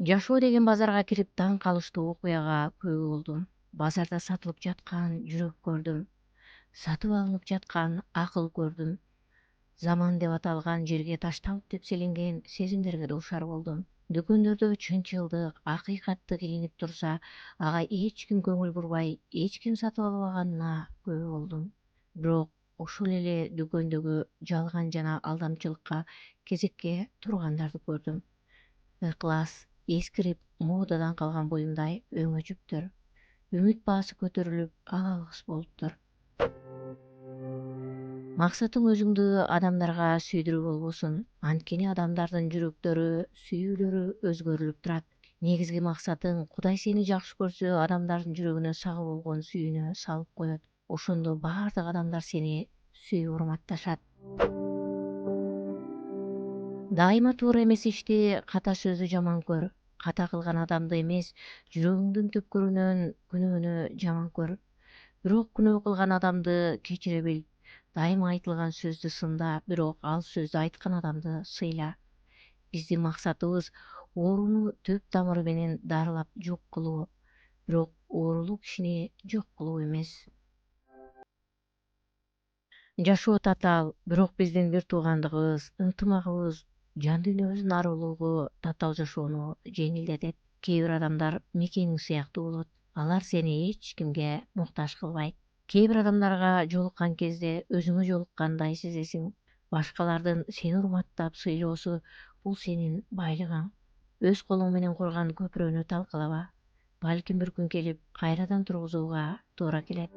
Жашоо деген базарга кирип таң калыштуу окуяга күбө болдум. Базарда сатылып жаткан жүрөк көрдүм. Сатып алынып жаткан акыл көрдүм. Заман деп аталган жерге ташталып тепселенген сезимдерге дуушар болдум. Дүкөндөрдө чынчылдык, акыйкаттык илинип турса, ага эч ким көңүл бурбай, эч ким сатып албаганына күбө болдум. Бирок ошол эле дүкөндөгү жалган жана алдамчылыкка кезекке тургандарды көрдүм. Ыклас, эскирип, модадан калган буюмдай өңү жүптөр. Үмүт баасы көтөрүлүп алалык болуптур. Максатың өзүңдү адамдарга сүйдүрүү болбосун. Анткени адамдардын жүрөктөрү, сүйүүлөрү өзгөрүлүп турат. Негизги максатың Кудай сени жакшы көрсө, адамдардын жүрөгүнө сагы болгон сүйүүнү салып коет. Ошондо баардык адамдар сени сүйүп урматташат. Дайыма туура эмес ишти, ката сөздү жаман көр. Ката кылган адамды эмес, жүрөгүңдүн түпкүрүнөн күнөөнү жаман көр. Бирок күнөө кылган адамды кечире бил. Дайыма айтылган сөздү сында, бирок ал сөздү айткан адамды сыйла. Биздин максатыбыз ооруну түп тамыры менен дарылап жок кылуу, бирок оорулуу кишини жок кылуу эмес. Жашоо татаал, бирок биздин бир туугандыгыбыз, ынтымагыбыз, жан дүйнөбүздүн арылуулугу татаал жашоону жеңилдетет. Кээ бир адамдар мекениң сыяктуу болот. Алар сени эч кимге муктаж кылбайт. Кээ бир адамдарга жолуккан кезде өзүңө жолуккандай сезесиң. Башкалардын сени урматтап сыйлоосу бул сенин байлыгың. Өз колуң менен курган көпүрөнү талкалаба. Балким бир күн келип кайрадан тургузууга туура келет.